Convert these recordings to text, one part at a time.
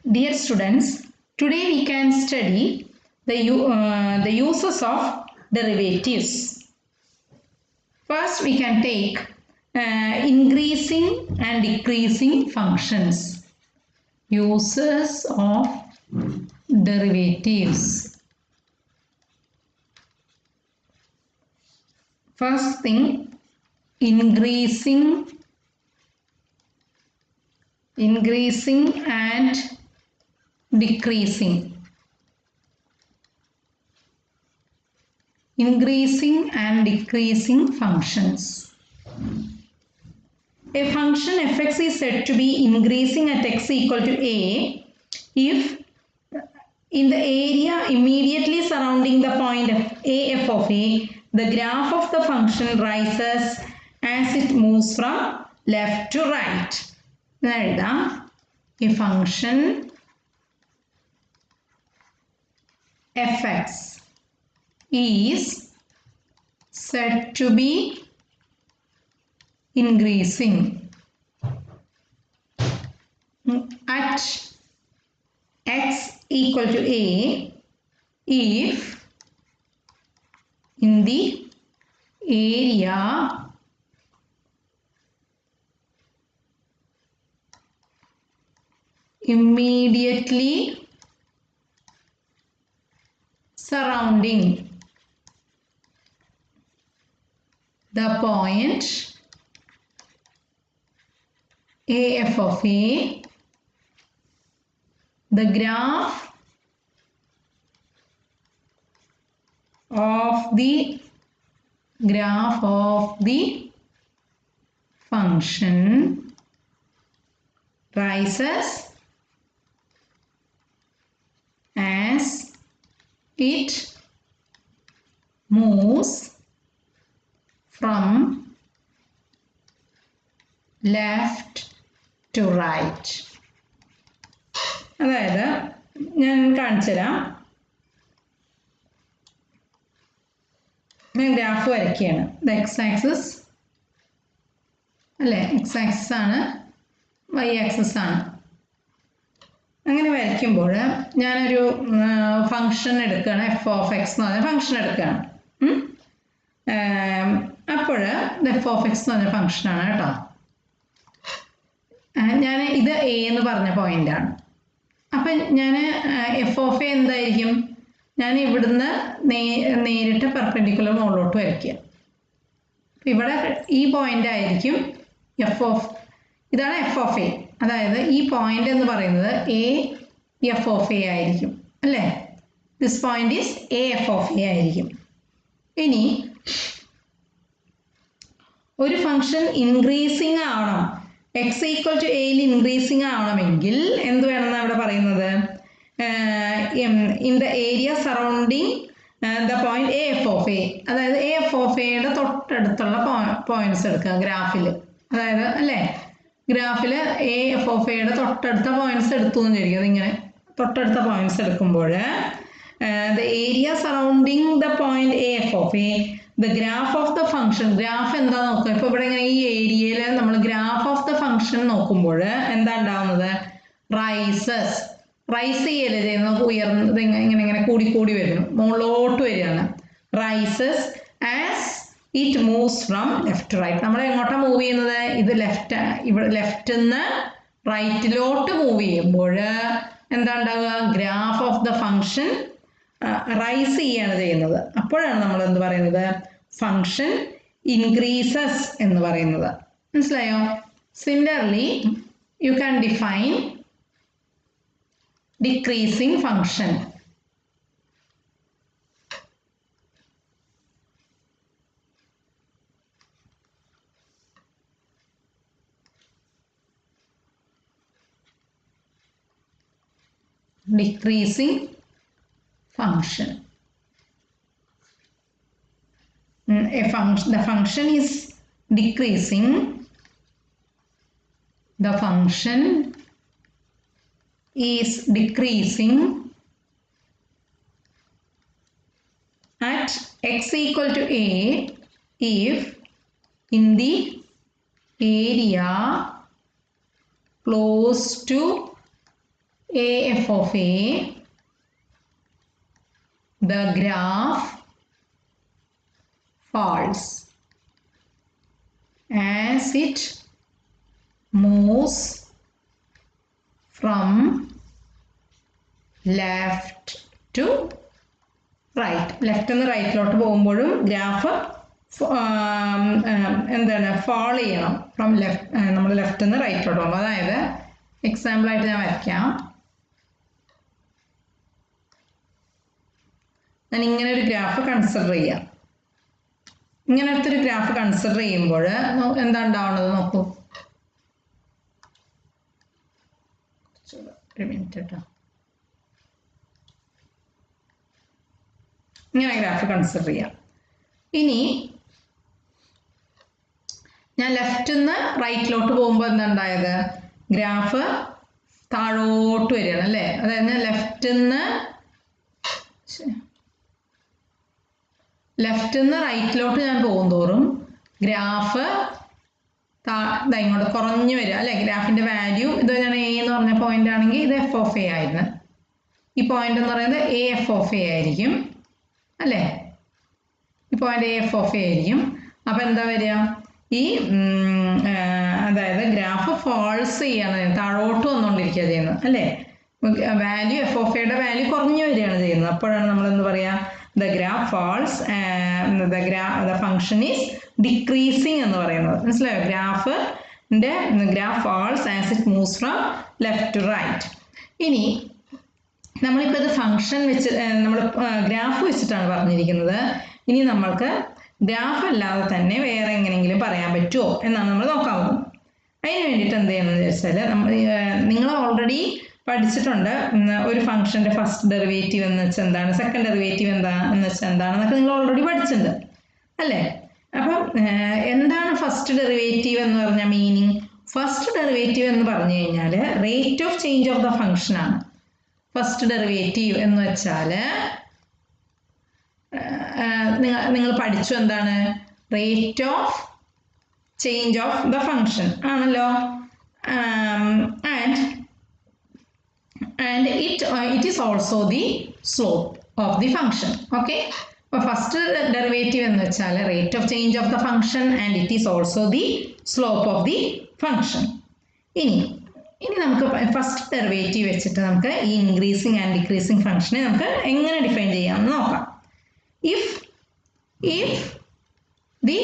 Dear students, today we can study the uses of derivatives. First, we can take increasing and decreasing functions. Uses of derivatives. First thing, increasing and decreasing. Increasing and decreasing functions. A function fx is said to be increasing at x equal to a if in the area immediately surrounding the point a f of a, the graph of the function rises as it moves from left to right. A function fx is said to be increasing at x equal to a if in the area immediately surrounding the point a f of a, the graph of the function rises as it moves from left to right. അതായത് ഞാൻ കാണിച്ചു തരാം. ഞാൻ graph വരയ്ക്കുകയാണ്. ഇത് X axis അല്ലേ, X axis ആണ്, Y axis ആണ്. അങ്ങനെ വരയ്ക്കുമ്പോൾ ഞാനൊരു ഫംഗ്ഷൻ എടുക്കുകയാണ്, എഫ് ഓഫ് എക്സ് എന്ന് പറഞ്ഞ ഫംഗ്ഷൻ എടുക്കുകയാണ്. അപ്പോൾ ഇത് എഫ് ഓഫ് എക്സ് എന്ന് പറഞ്ഞ ഫംഗ്ഷനാണ് കേട്ടോ. ഞാൻ ഇത് എ എന്ന് പറഞ്ഞ പോയിന്റാണ്. അപ്പം ഞാൻ എഫ് ഓഫ് എ എന്തായിരിക്കും, ഞാൻ ഇവിടുന്ന് നേരിട്ട് പെർപെൻഡിക്കുലർ മുകളിലോട്ട് വരയ്ക്കുക. ഇവിടെ ഈ പോയിന്റ് ആയിരിക്കും ഇതാണ് എഫ് ഓഫ് എ. അതായത് ഈ പോയിന്റ് എന്ന് പറയുന്നത് എ എഫ് ഓഫ് എ ആയിരിക്കും അല്ലേ. This point is A F of A ആയിരിക്കും. ഇനി ഒരു ഫംഗ്ഷൻ ഇൻക്രീസിങ് ആവണം, എക്സ് ഈക്വൽ ടു എയിൽ ഇൻക്രീസിങ് ആവണമെങ്കിൽ എന്ത് വേണമെന്ന് അവിടെ പറയുന്നത്, in the area surrounding the point A F of A. അതായത് എ എഫ് ഓഫ് എയുടെ തൊട്ടടുത്തുള്ള പോയിന്റ്സ് എടുക്കുക ഗ്രാഫിൽ. അതായത് അല്ലേ, ഗ്രാഫിൽ എ എഫ് ഓഫ് എയുടെ തൊട്ടടുത്ത പോയിന്റ്സ് എടുത്തു എന്ന് വിചാരിക്കുന്നത്. ഇങ്ങനെ തൊട്ടടുത്ത പോയിന്റ്സ് എടുക്കുമ്പോൾ the area surrounding the point A F of A, the graph of the function. Graph എന്താ നോക്കുക, ഇപ്പോൾ ഇവിടെ ഇങ്ങനെ ഈ ഏരിയയിൽ നമ്മൾ ഗ്രാഫ് ഓഫ് ദ ഫംഗ്ഷൻ നോക്കുമ്പോൾ എന്താ ഉണ്ടാവുന്നത്, റൈസ് ചെയ്യല്ലേ ചെയ്യുന്നത്, ഉയർന്നത് ഇങ്ങനെ കൂടി കൂടി വരുന്നു, മുകളിലോട്ട് വരികയാണ്. Rises as it moves from left to right. നമ്മൾ എങ്ങോട്ടാണ് മൂവ് ചെയ്യുന്നത്, ഇത് ഇവിടെ ലെഫ്റ്റിൽ നിന്ന് റൈറ്റിലോട്ട് മൂവ് ചെയ്യുമ്പോൾ എന്താ ഉണ്ടാവുക, graph of the function rise ചെയ്യാണ് ചെയ്യുന്നത്. അപ്പോഴാണ് നമ്മൾ എന്ത് പറയുന്നത്, ഫംഗ്ഷൻ ഇൻക്രീസസ് എന്ന് പറയുന്നത്. മനസ്സിലായോ? Similarly you can define decreasing function. Decreasing function. The function is decreasing. The function is decreasing at x equal to a if in the area close to AF of A, the graph falls as it moves from left to right. Left നിന്ന് റൈറ്റിലോട്ട് പോകുമ്പോഴും graph എന്താണ് fall ചെയ്യണം. From left നമ്മൾ left നിന്ന് റൈറ്റിലോട്ട് പോകുമ്പോൾ. അതായത് എക്സാമ്പിളായിട്ട് ഞാൻ വരയ്ക്കാം. ഞാൻ ഇങ്ങനെ ഒരു ഗ്രാഫ് കൺസിഡർ ചെയ്യാം. ഇങ്ങനത്തെ ഒരു ഗ്രാഫ് കൺസിഡർ ചെയ്യുമ്പോൾ എന്താ ഉണ്ടാവുന്നത് നോക്കൂ. ഒരു മിനിറ്റ് കേട്ടോ. ഇങ്ങനെ ഗ്രാഫ് കൺസിഡർ ചെയ്യാം. ഇനി ഞാൻ ലെഫ്റ്റിൽ നിന്ന് റൈറ്റിലോട്ട് പോകുമ്പോൾ എന്താ ഉണ്ടായത്? ഗ്രാഫ് താഴോട്ട് വരികയാണ് അല്ലേ? അതായത് ഞാൻ ലെഫ്റ്റിൽ നിന്ന് റൈറ്റിലോട്ട് ഞാൻ പോകുന്തോറും ഗ്രാഫ് ഇങ്ങോട്ട് കുറഞ്ഞു വരിക അല്ലേ? ഗ്രാഫിന്റെ വാല്യൂ ഇത് ഞാൻ എ എന്ന് പറഞ്ഞ പോയിന്റ് ആണെങ്കിൽ ഇത് എഫ് ഓഫ് എ ആയിരുന്നു. ഈ പോയിന്റ് എന്ന് പറയുന്നത് എ എഫ് ഓഫ് എ ആയിരിക്കും അല്ലേ? ഈ point A F of A ആയിരിക്കും. അപ്പൊ എന്താ വരിക? ഈ അതായത് ഗ്രാഫ് ഫോൾസ് ചെയ്യാണ്, താഴോട്ട് വന്നുകൊണ്ടിരിക്കുക ചെയ്യുന്നത് അല്ലേ? വാല്യൂ എഫ് ഓഫ് എയുടെ വാല്യൂ കുറഞ്ഞു വരികയാണ് ചെയ്യുന്നത്. അപ്പോഴാണ് നമ്മൾ എന്ത് പറയാ? the graph falls the function is decreasing എന്ന് പറയുന്നത്. മനസ്സിലായോ? Graph falls as it moves from left to right. ഇനി നമ്മളിപ്പോൾ ഇത് ഫംഗ്ഷൻ വെച്ച് നമ്മൾ ഗ്രാഫ് വെച്ചിട്ടാണ് പറഞ്ഞിരിക്കുന്നത്. ഇനി നമ്മൾക്ക് ഗ്രാഫ് അല്ലാതെ തന്നെ വേറെ എങ്ങനെയെങ്കിലും പറയാൻ പറ്റുമോ എന്നാണ് നമ്മൾ നോക്കാൻ പോകുന്നത്. അതിന് വേണ്ടിയിട്ട് എന്ത് ചെയ്യണമെന്ന് വെച്ചാൽ നിങ്ങൾ ഓൾറെഡി പഠിച്ചിട്ടുണ്ട്. ഒരു ഫംഗ്ഷന്റെ ഫസ്റ്റ് ഡെറിവേറ്റീവ് എന്ന് വെച്ചാൽ എന്താണ്, സെക്കൻഡ് ഡെറിവേറ്റീവ് എന്ന് വെച്ചാൽ എന്താണെന്നൊക്കെ നിങ്ങൾ ഓൾറെഡി പഠിച്ചിട്ടുണ്ട് അല്ലേ? അപ്പം എന്താണ് ഫസ്റ്റ് ഡെറിവേറ്റീവ് എന്ന് പറഞ്ഞ മീനിങ്? ഫസ്റ്റ് ഡെറിവേറ്റീവ് എന്ന് പറഞ്ഞു കഴിഞ്ഞാൽ rate of change of the function ആണ്. ഫസ്റ്റ് ഡെറിവേറ്റീവ് എന്ന് വെച്ചാൽ നിങ്ങൾ പഠിച്ചു എന്താണ്? Rate of change of the function ആണല്ലോ. and it is also the slope of the function. Okay, അപ്പോൾ ഫസ്റ്റ് ഡെറിവേറ്റീവ് എന്ന് വെച്ചാൽ rate of change of the function and it is also the slope of the function. ഇനി നമുക്ക് first derivative വെച്ചിട്ട് നമുക്ക് ഈ increasing and decreasing ഫംഗ്ഷനെ നമുക്ക് എങ്ങനെ ഡിഫൈൻ ചെയ്യാമെന്ന് നോക്കാം. if the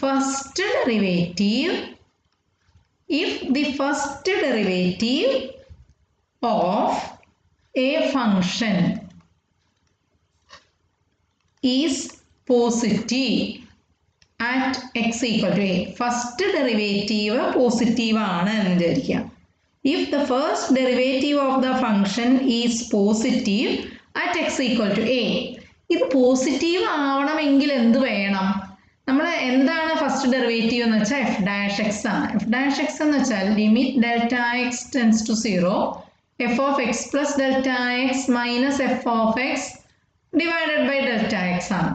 first derivative of a function is positive at x equal to a. First derivative positive ആണ് എന്ന് വിചാരിക്കുക. If the first derivative of the function is positive at x equal to a, ഇത് positive ആവണമെങ്കിൽ എന്ത് വേണം? നമ്മൾ എന്താണ് first derivative എന്ന് വെച്ചാൽ എഫ് ഡാഷ് എക്സ് ആണ്. എഫ് ഡാഷ് എക്സ് എന്ന് വെച്ചാൽ limit delta X tends to 0 F of X plus delta X minus F of X divided by delta X ആണ്.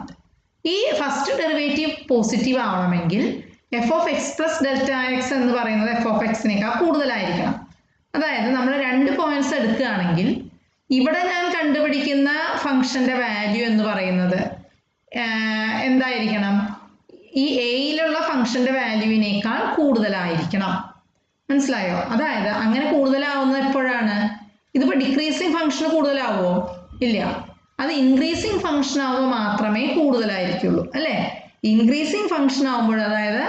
ഈ ഫസ്റ്റ് ഡെറിവേറ്റീവ് പോസിറ്റീവ് ആവണമെങ്കിൽ F of X plus delta X എന്ന് പറയുന്നത് F of എക്സിനേക്കാൾ കൂടുതലായിരിക്കണം. അതായത് നമ്മൾ രണ്ട് പോയിന്റ്സ് എടുക്കുകയാണെങ്കിൽ ഇവിടെ ഞാൻ കണ്ടുപിടിക്കുന്ന ഫംഗ്ഷന്റെ വാല്യൂ എന്ന് പറയുന്നത് എന്തായിരിക്കണം? ഈ എയിലുള്ള ഫംഗ്ഷന്റെ വാല്യൂവിനേക്കാൾ കൂടുതലായിരിക്കണം. മനസ്സിലായോ? അതായത് അങ്ങനെ കൂടുതലാവുന്നത് എപ്പോഴാണ്? ഇതിപ്പോൾ ഡിക്രീസിങ് ഫംഗ്ഷൻ കൂടുതലാവുമോ? ഇല്ല. അത് ഇൻക്രീസിങ് ഫംഗ്ഷൻ ആവുമ്പോൾ മാത്രമേ കൂടുതലായിരിക്കുള്ളൂ അല്ലേ? ഇൻക്രീസിങ് ഫംഗ്ഷൻ ആവുമ്പോൾ, അതായത്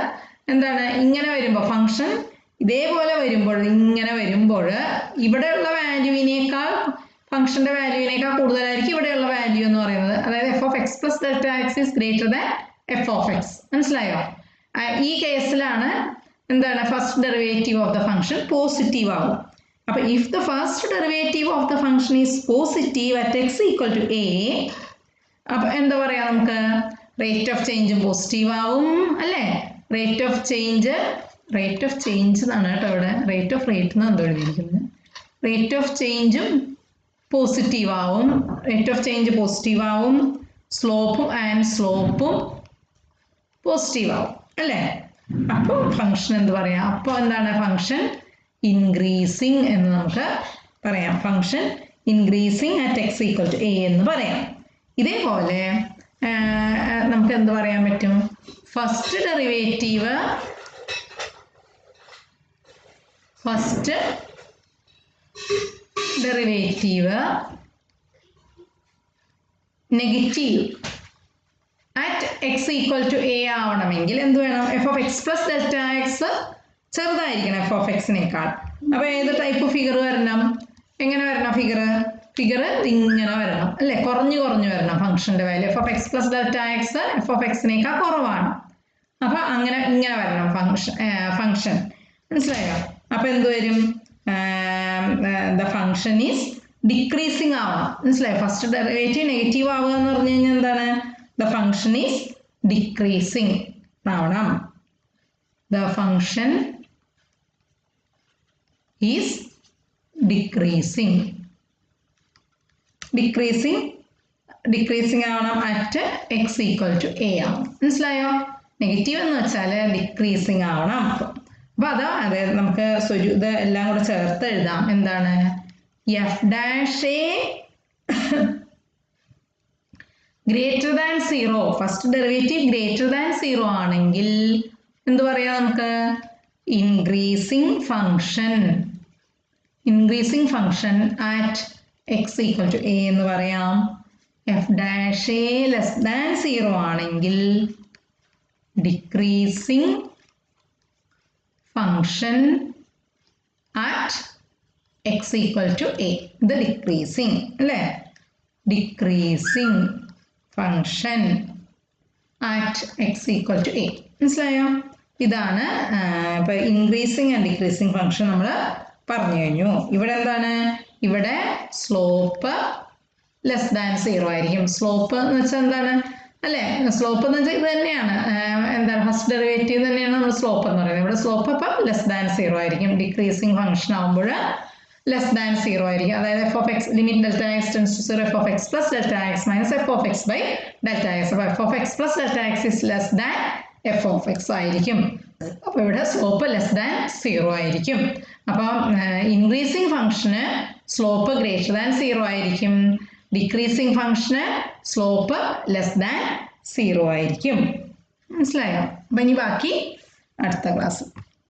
എന്താണ്, ഇങ്ങനെ വരുമ്പോൾ ഫംഗ്ഷൻ ഇതേപോലെ വരുമ്പോൾ, ഇങ്ങനെ വരുമ്പോൾ ഇവിടെയുള്ള വാല്യൂവിനേക്കാൾ ഫംഗ്ഷന്റെ വാല്യൂവിനേക്കാൾ കൂടുതലായിരിക്കും ഇവിടെയുള്ള വാല്യൂ എന്ന് പറയുന്നത്. അതായത് F of X plus delta X is greater than F of X. മനസ്സിലായോ? ഈ കേസിലാണ് എന്താണ് first derivative of the function positive ആവും. അപ്പൊ if the first derivative of the function is positive at X equal to A, അപ്പൊ എന്താ പറയാ, നമുക്ക് റേറ്റ് ഓഫ് ചേഞ്ചും പോസിറ്റീവ് ആവും അല്ലേ? റേറ്റ് ഓഫ് ചേഞ്ച് എന്നാണ് കേട്ടോ ഇവിടെ, റേറ്റ് ഓഫ് റേറ്റ് എന്ന് എന്തോ എഴുതിയിരിക്കുന്നത്. റേറ്റ് ഓഫ് ചേഞ്ചും പോസിറ്റീവ് ആവും, റേറ്റ് ഓഫ് ചേഞ്ച് പോസിറ്റീവ് ആവും, സ്ലോപ്പും പോസിറ്റീവ് ആവും അല്ലേ? അപ്പോൾ ഫംഗ്ഷൻ എന്ത് പറയാം? അപ്പോൾ എന്താണ് ഫംഗ്ഷൻ ഇൻക്രീസിങ് എന്ന് നമുക്ക് പറയാം, function increasing at X equal to A എന്ന് പറയാം. ഇതേപോലെ നമുക്ക് എന്ത് പറയാൻ പറ്റും? First derivative negative at X equal to A ആവണമെങ്കിൽ എന്ത് വേണം? F of X plus delta X ചെറുതായിരിക്കണം എഫ് ഓഫ് എക്സിനേക്കാൾ. അപ്പോൾ ഏത് ടൈപ്പ് ഫിഗർ വരണം? എങ്ങനെ വരണം ഫിഗർ? ഇങ്ങനെ വരണം അല്ലേ, കുറഞ്ഞു വരണം ഫംഗ്ഷന്റെ value. F of X plus delta X F of എക്സിനേക്കാൾ കുറവാണ്. അപ്പൊ ഇങ്ങനെ വരണം ഫംഗ്ഷൻ. മനസ്സിലായോ? അപ്പൊ എന്ത് വരും? ദ ഫംഗ്ഷൻ ഈസ് ഡിക്രീസിങ് ആവണം. മനസ്സിലായോ? ഫസ്റ്റ് ഡെറിവേറ്റീവ് നെഗറ്റീവ് ആവുക എന്ന് പറഞ്ഞു കഴിഞ്ഞാൽ എന്താണ്? ദ ഫംഗ്ഷൻ ഈസ് ഡിക്രീസിങ് ആവണം. ദ ഫംഗ്ഷൻ ഈസ് ഡിക്രീസിങ് ആവണം at X equal to A ആവണം. മനസ്സിലായോ? നെഗറ്റീവ് എന്ന് വെച്ചാൽ ഡിക്രീസിങ് ആവണം. അപ്പൊ അതായത് നമുക്ക് ഇത് എല്ലാം കൂടെ ചേർത്ത് എഴുതാം. എന്താണ്? F dash a greater than 0, first derivative greater than 0 ആണെങ്കിൽ എന്ത് പറയാം നമുക്ക്? Increasing function at X equal to A എന്ന് പറയാം. F dash a less than 0 ആണെങ്കിൽ decreasing function at X equal to a. ഇത് ഡിക്രീസിങ് അല്ലേ? Decreasing function at X equal to a. മനസ്സിലായോ? ഇതാണ് ഇപ്പൊ ഇൻക്രീസിങ് ആൻഡ് ഡിക്രീസിങ് ഫംഗ്ഷൻ നമ്മൾ പറഞ്ഞു കഴിഞ്ഞു. ഇവിടെ എന്താണ്? ഇവിടെ സ്ലോപ്പ് ലെസ് ദാൻ 0 ആയിരിക്കും. സ്ലോപ്പ് എന്ന് വെച്ചാൽ എന്താണ് അല്ലേ? സ്ലോപ്പ് എന്ന് വെച്ചാൽ ഇത് തന്നെയാണ്. എന്താണ്? ഫസ്റ്റ് ഡെറിവേറ്റീവ് തന്നെയാണ് നമ്മൾ സ്ലോപ്പ് എന്ന് പറയുന്നത്. ഇവിടെ സ്ലോപ്പ് അപ്പം ലെസ് ദാൻ 0 ആയിരിക്കും. ഡിക്രീസിങ് ഫംഗ്ഷൻ ആകുമ്പോൾ ലെസ് ദാൻ 0 ആയിരിക്കും. അതായത് F of X limit delta X tends to 0 F of X plus delta X minus F of X by delta X. അപ്പോൾ F of X plus delta X is less than F of X ആയിരിക്കും. അപ്പോൾ ഇവിടെ slope less than 0 ആയിരിക്കും. അപ്പം increasing ഫംഗ്ഷന് slope greater than 0 ആയിരിക്കും. Decreasing ഫംഗ്ഷന് slope less than 0 ആയിരിക്കും. മനസ്സിലായോ? അപ്പം ഇനി ബാക്കി അടുത്ത ക്ലാസ്.